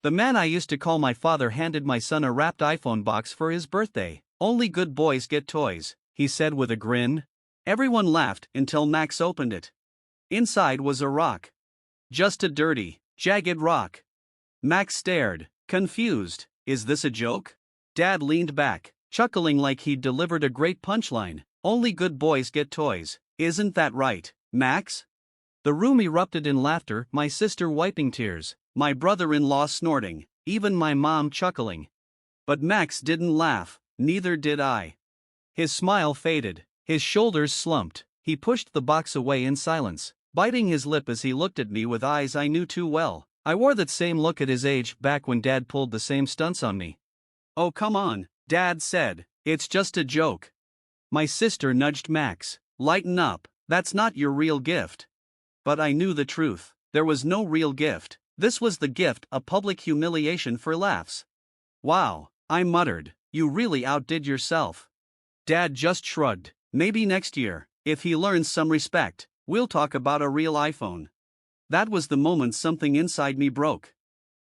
The man I used to call my father handed my son a wrapped iPhone box for his birthday. "Only good boys get toys," he said with a grin. Everyone laughed until Max opened it. Inside was a rock. Just a dirty, jagged rock. Max stared, confused. "Is this a joke?" Dad leaned back, chuckling like he'd delivered a great punchline. "Only good boys get toys. Isn't that right, Max?" The room erupted in laughter, my sister wiping tears, my brother-in-law snorting, even my mom chuckling. But Max didn't laugh, neither did I. His smile faded, his shoulders slumped, he pushed the box away in silence, biting his lip as he looked at me with eyes I knew too well. I wore that same look at his age back when Dad pulled the same stunts on me. "Oh, come on," Dad said, "it's just a joke." My sister nudged Max. "Lighten up, that's not your real gift." But I knew the truth. There was no real gift. This was the gift, a public humiliation for laughs. "Wow," I muttered, "you really outdid yourself." Dad just shrugged. "Maybe next year, if he learns some respect, we'll talk about a real iPhone." That was the moment something inside me broke.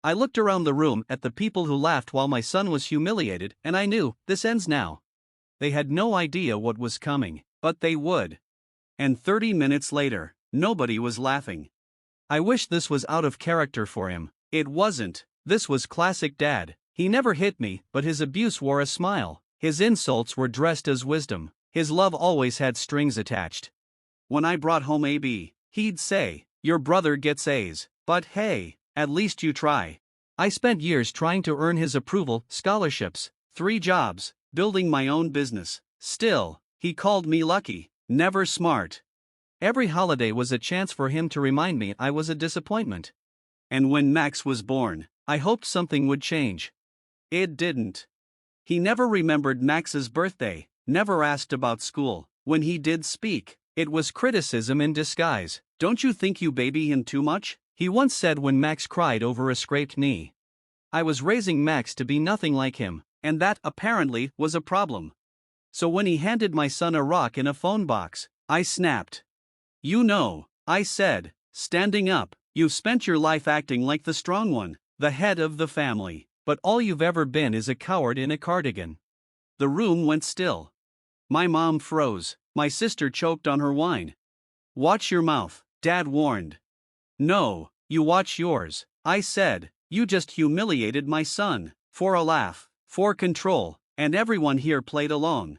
I looked around the room at the people who laughed while my son was humiliated, and I knew, this ends now. They had no idea what was coming, but they would. And 30 minutes later, nobody was laughing. I wish this was out of character for him. It wasn't. This was classic Dad. He never hit me, but his abuse wore a smile. His insults were dressed as wisdom. His love always had strings attached. When I brought home a B, he'd say, "Your brother gets A's, but hey, at least you try." I spent years trying to earn his approval, scholarships, 3 jobs, building my own business. Still, he called me lucky, never smart. Every holiday was a chance for him to remind me I was a disappointment. And when Max was born, I hoped something would change. It didn't. He never remembered Max's birthday, never asked about school. When he did speak, it was criticism in disguise. "Don't you think you baby him too much?" he once said when Max cried over a scraped knee. I was raising Max to be nothing like him, and that, apparently, was a problem. So when he handed my son a rock in a phone box, I snapped. "You know," I said, standing up, "you've spent your life acting like the strong one, the head of the family, but all you've ever been is a coward in a cardigan." The room went still. My mom froze, my sister choked on her wine. "Watch your mouth," Dad warned. "No, you watch yours," I said. "You just humiliated my son, for a laugh, for control, and everyone here played along."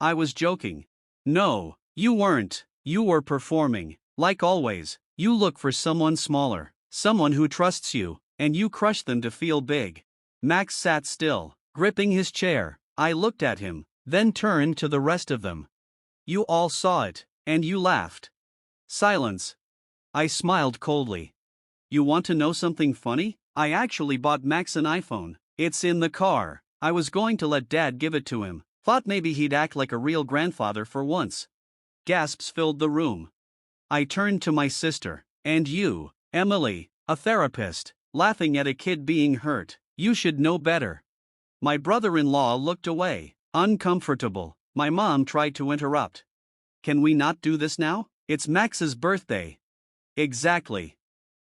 I was joking. "No, you weren't. You were performing. Like always, you look for someone smaller, someone who trusts you, and you crush them to feel big." Max sat still, gripping his chair. I looked at him, then turned to the rest of them. "You all saw it, and you laughed." Silence. I smiled coldly. "You want to know something funny? I actually bought Max an iPhone. It's in the car. I was going to let Dad give it to him. Thought maybe he'd act like a real grandfather for once." Gasps filled the room. I turned to my sister. "And you, Emily, a therapist, laughing at a kid being hurt. You should know better." My brother-in-law looked away, uncomfortable. My mom tried to interrupt. "Can we not do this now? It's Max's birthday." "Exactly.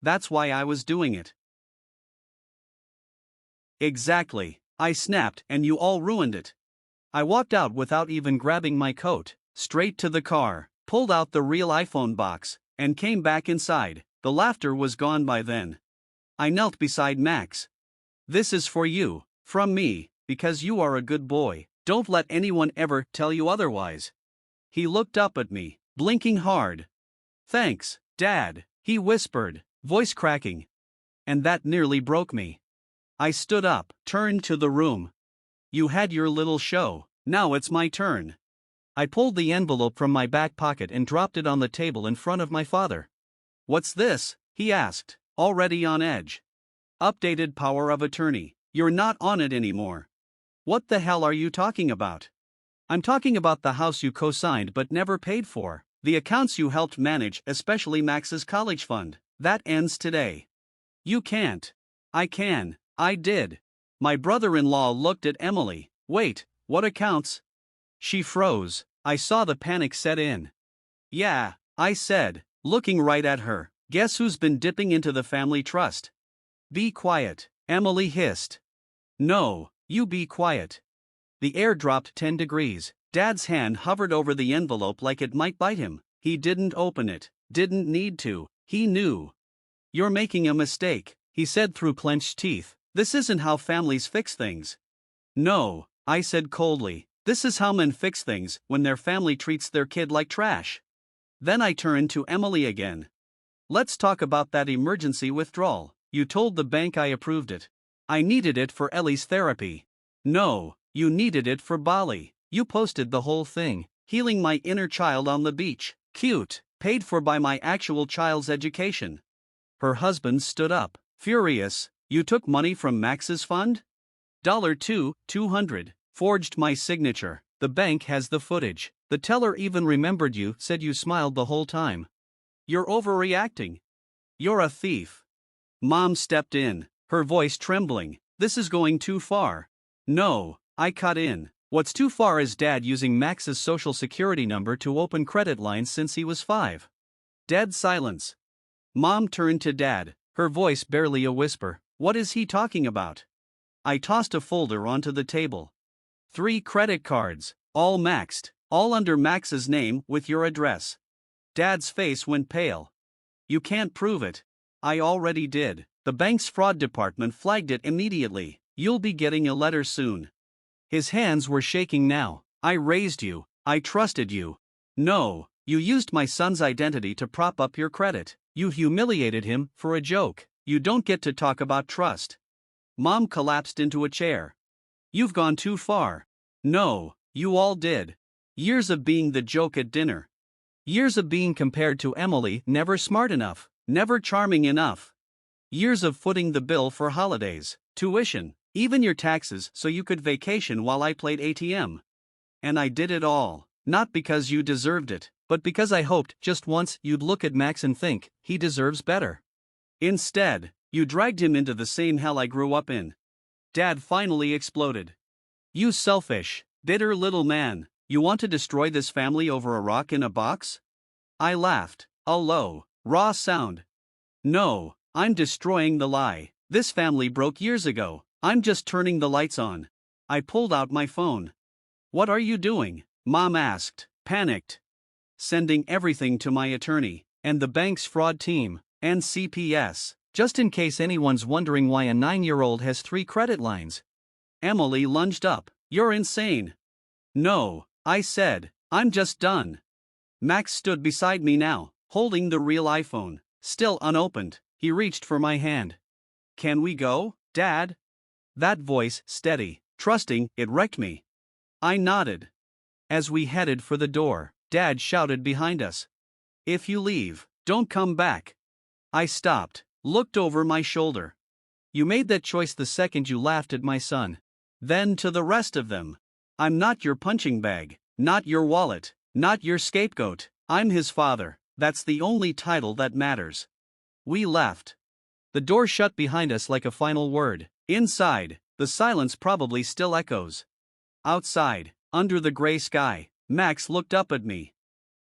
That's why I was doing it." "Exactly," I snapped, "and you all ruined it." I walked out without even grabbing my coat, straight to the car, pulled out the real iPhone box, and came back inside. The laughter was gone by then. I knelt beside Max. "This is for you, from me, because you are a good boy. Don't let anyone ever tell you otherwise." He looked up at me, blinking hard. "Thanks, Dad," he whispered, voice cracking. And that nearly broke me. I stood up, turned to the room. "You had your little show, now it's my turn." I pulled the envelope from my back pocket and dropped it on the table in front of my father. "What's this?" he asked, already on edge. "Updated power of attorney. You're not on it anymore." "What the hell are you talking about?" "I'm talking about the house you co-signed but never paid for. The accounts you helped manage, especially Max's college fund. That ends today." "You can't." "I can. I did." My brother-in-law looked at Emily. "Wait, what accounts?" She froze. I saw the panic set in. "Yeah," I said, looking right at her. "Guess who's been dipping into the family trust?" "Be quiet," Emily hissed. No, you be quiet. The air dropped 10 degrees. Dad's hand hovered over the envelope like it might bite him. He didn't open it, didn't need to, he knew. You're making a mistake, he said through clenched teeth. This isn't how families fix things. No, I said coldly. This is how men fix things when their family treats their kid like trash. Then I turned to Emily again. Let's talk about that emergency withdrawal. You told the bank I approved it. I needed it for Ellie's therapy. No, you needed it for Bali. You posted the whole thing. Healing my inner child on the beach. Cute. Paid for by my actual child's education. Her husband stood up, furious. You took money from Max's fund? $200. Forged my signature. The bank has the footage. The teller even remembered you, said you smiled the whole time. You're overreacting. You're a thief. Mom stepped in, her voice trembling. This is going too far. No, I cut in. What's too far is Dad using Max's social security number to open credit lines since he was 5. Dead silence. Mom turned to Dad, her voice barely a whisper. What is he talking about? I tossed a folder onto the table. 3 credit cards, all maxed, all under Max's name with your address. Dad's face went pale. You can't prove it. I already did. The bank's fraud department flagged it immediately. You'll be getting a letter soon. His hands were shaking now. I raised you. I trusted you. No, you used my son's identity to prop up your credit. You humiliated him for a joke. You don't get to talk about trust. Mom collapsed into a chair. You've gone too far. No, you all did. Years of being the joke at dinner. Years of being compared to Emily, never smart enough, never charming enough. Years of footing the bill for holidays, tuition, even your taxes so you could vacation while I played ATM. And I did it all, not because you deserved it, but because I hoped just once you'd look at Max and think, he deserves better. Instead, you dragged him into the same hell I grew up in. Dad finally exploded. You selfish, bitter little man, you want to destroy this family over a rock in a box? I laughed, a low, raw sound. No, I'm destroying the lie. This family broke years ago. I'm just turning the lights on. I pulled out my phone. What are you doing? Mom asked, panicked. Sending everything to my attorney, and the bank's fraud team, and CPS, just in case anyone's wondering why a 9-year-old has 3 credit lines. Emily lunged up. You're insane. No, I said, I'm just done. Max stood beside me now, holding the real iPhone, still unopened. He reached for my hand. Can we go, Dad? That voice, steady, trusting, it wrecked me. I nodded. As we headed for the door, Dad shouted behind us. If you leave, don't come back. I stopped, looked over my shoulder. You made that choice the second you laughed at my son. Then to the rest of them. I'm not your punching bag, not your wallet, not your scapegoat. I'm his father. That's the only title that matters. We left. The door shut behind us like a final word. Inside, the silence probably still echoes. Outside, under the gray sky, Max looked up at me.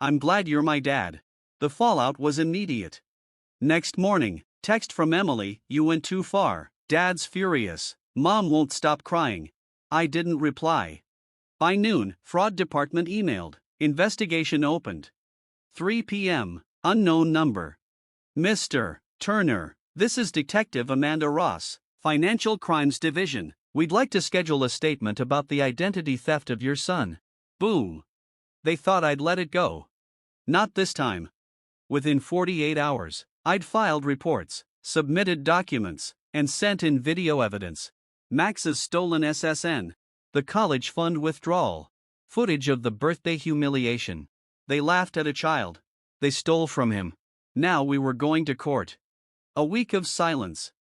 I'm glad you're my dad. The fallout was immediate. Next morning, text from Emily, you went too far. Dad's furious. Mom won't stop crying. I didn't reply. By noon, fraud department emailed. Investigation opened. 3 p.m. Unknown number. Mr. Turner, this is Detective Amanda Ross, Financial Crimes Division. We'd like to schedule a statement about the identity theft of your son. Boom. They thought I'd let it go. Not this time. Within 48 hours, I'd filed reports, submitted documents, and sent in video evidence. Max's stolen SSN. The college fund withdrawal. Footage of the birthday humiliation. They laughed at a child. They stole from him. Now we were going to court. A week of silence.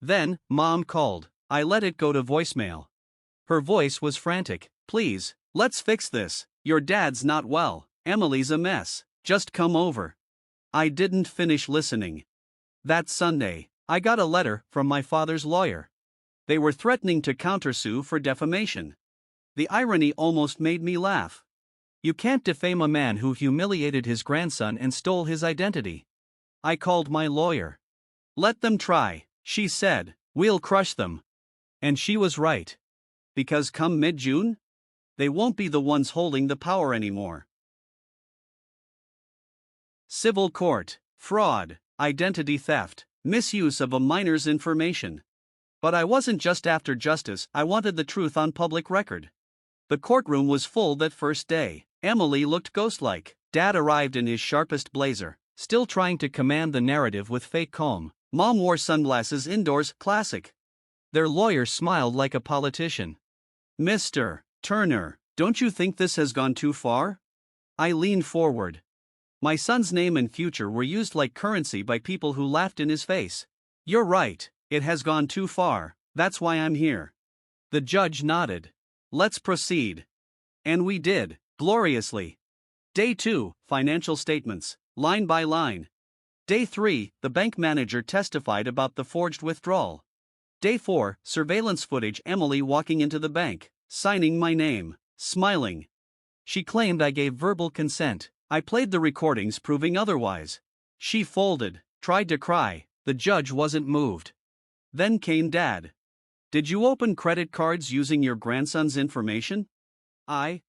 Then, Mom called. I let it go to voicemail. Her voice was frantic. Please, let's fix this. Your dad's not well. Emily's a mess. Just come over. I didn't finish listening. That Sunday, I got a letter from my father's lawyer. They were threatening to countersue for defamation. The irony almost made me laugh. You can't defame a man who humiliated his grandson and stole his identity. I called my lawyer. Let them try, she said. We'll crush them. And she was right. Because come mid-June, they won't be the ones holding the power anymore. Civil court, fraud, identity theft, misuse of a minor's information. But I wasn't just after justice, I wanted the truth on public record. The courtroom was full that first day. Emily looked ghost-like. Dad arrived in his sharpest blazer, still trying to command the narrative with fake calm. Mom wore sunglasses indoors, classic. Their lawyer smiled like a politician. Mr. Turner, don't you think this has gone too far? I leaned forward. My son's name and future were used like currency by people who laughed in his face. You're right, it has gone too far, that's why I'm here. The judge nodded. Let's proceed. And we did, gloriously. Day 2, financial statements, line by line. Day 3, the bank manager testified about the forged withdrawal. Day 4, surveillance footage, Emily walking into the bank, signing my name, smiling. She claimed I gave verbal consent. I played the recordings proving otherwise. She folded, tried to cry, the judge wasn't moved. Then came Dad. Did you open credit cards using your grandson's information? I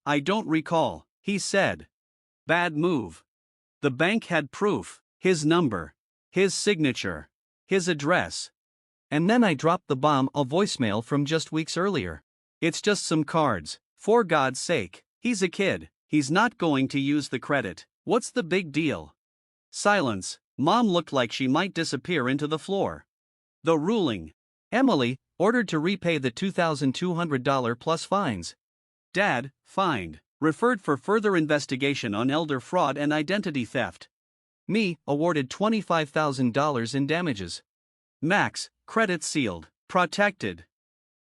don't recall, he said. Bad move. The bank had proof, his number, his signature, his address. And then I dropped the bomb, a voicemail from just weeks earlier. It's just some cards, for God's sake, he's a kid, he's not going to use the credit, what's the big deal? Silence. Mom looked like she might disappear into the floor. The ruling. Emily, ordered to repay the $2,200 plus fines. Dad, fined, referred for further investigation on elder fraud and identity theft. Me, awarded $25,000 in damages. Max, credit sealed, protected.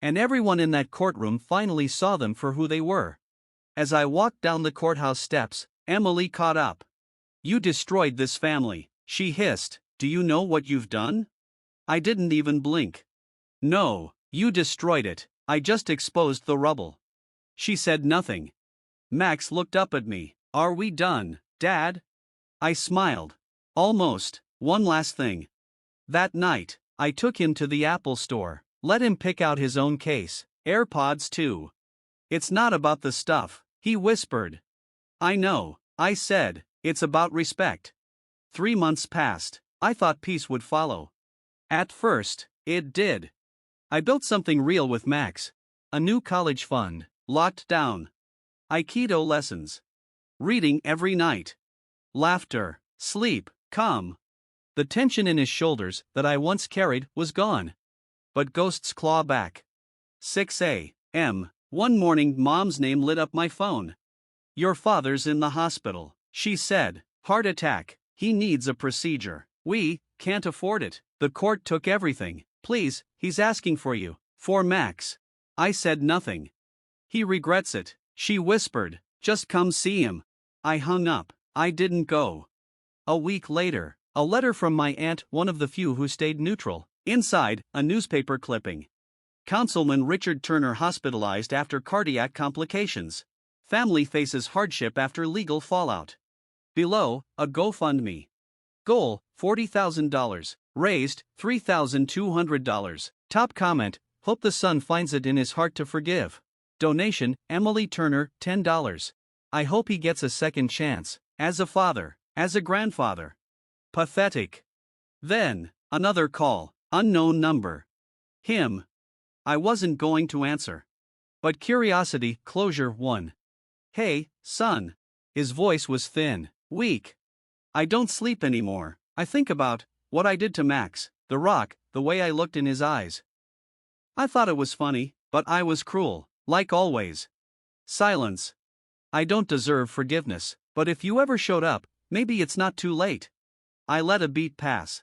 And everyone in that courtroom finally saw them for who they were. As I walked down the courthouse steps, Emily caught up. You destroyed this family, she hissed. Do you know what you've done? I didn't even blink. No, you destroyed it, I just exposed the rubble. She said nothing. Max looked up at me. Are we done, Dad? I smiled. Almost. One last thing. That night, I took him to the Apple store, let him pick out his own case, AirPods too. It's not about the stuff, he whispered. I know, I said, it's about respect. 3 months passed. I thought peace would follow. At first, it did. I built something real with Max. A new college fund, locked down. Aikido lessons. Reading every night. Laughter, sleep, calm. The tension in his shoulders that I once carried was gone. But ghosts claw back. 6 a.m. One morning, Mom's name lit up my phone. Your father's in the hospital, she said. Heart attack, he needs a procedure. We can't afford it. The court took everything. Please, he's asking for you. For Max. I said nothing. He regrets it, she whispered. Just come see him. I hung up. I didn't go. A week later, a letter from my aunt, one of the few who stayed neutral. Inside, a newspaper clipping. Councilman Richard Turner hospitalized after cardiac complications. Family faces hardship after legal fallout. Below, a GoFundMe. Goal, $40,000. Raised, $3,200. Top comment, hope the son finds it in his heart to forgive. Donation, Emily Turner, $10. I hope he gets a second chance, as a father, as a grandfather. Pathetic. Then, another call, unknown number. Him. I wasn't going to answer. But curiosity, closure won. Hey, son. His voice was thin, weak. I don't sleep anymore. I think about what I did to Max, the rock, the way I looked in his eyes. I thought it was funny, but I was cruel, like always. Silence. I don't deserve forgiveness, but if you ever showed up, maybe it's not too late. I let a beat pass.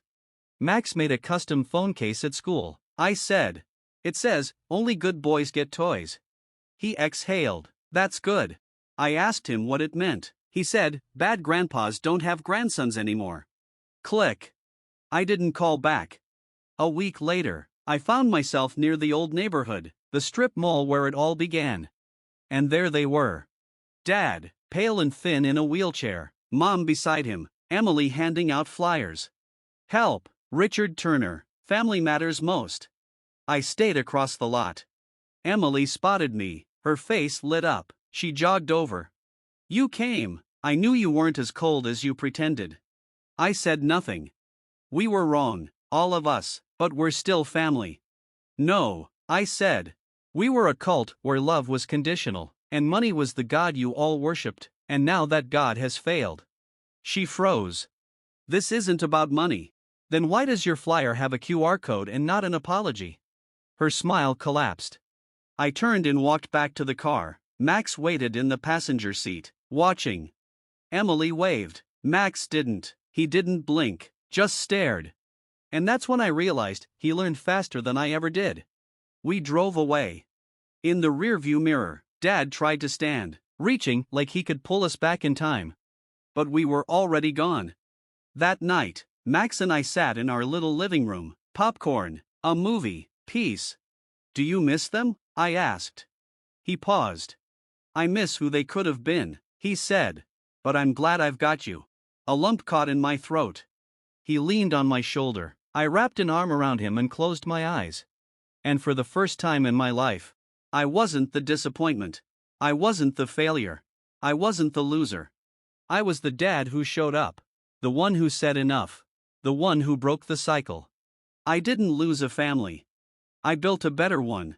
Max made a custom phone case at school. I said, it says, only good boys get toys. He exhaled. That's good. I asked him what it meant. He said, bad grandpas don't have grandsons anymore. Click. I didn't call back. A week later, I found myself near the old neighborhood, the strip mall where it all began. And there they were. Dad, pale and thin in a wheelchair, Mom beside him, Emily handing out flyers. Help, Richard Turner, Family matters most. I stayed across the lot. Emily spotted me, her face lit up. She jogged over. You came. I knew you weren't as cold as you pretended. I said nothing. We were wrong, all of us, but we're still family. No, I said. We were a cult where love was conditional, and money was the god you all worshipped, and now that god has failed. She froze. This isn't about money. Then why does your flyer have a QR code and not an apology? Her smile collapsed. I turned and walked back to the car. Max waited in the passenger seat, watching. Emily waved. Max didn't. He didn't blink, just stared. And that's when I realized he learned faster than I ever did. We drove away. In the rearview mirror, Dad tried to stand, reaching like he could pull us back in time. But we were already gone. That night, Max and I sat in our little living room, popcorn, a movie, peace. Do you miss them? I asked. He paused. I miss who they could have been, he said. But I'm glad I've got you. A lump caught in my throat. He leaned on my shoulder. I wrapped an arm around him and closed my eyes. And for the first time in my life, I wasn't the disappointment. I wasn't the failure. I wasn't the loser. I was the dad who showed up. The one who said enough. The one who broke the cycle. I didn't lose a family. I built a better one.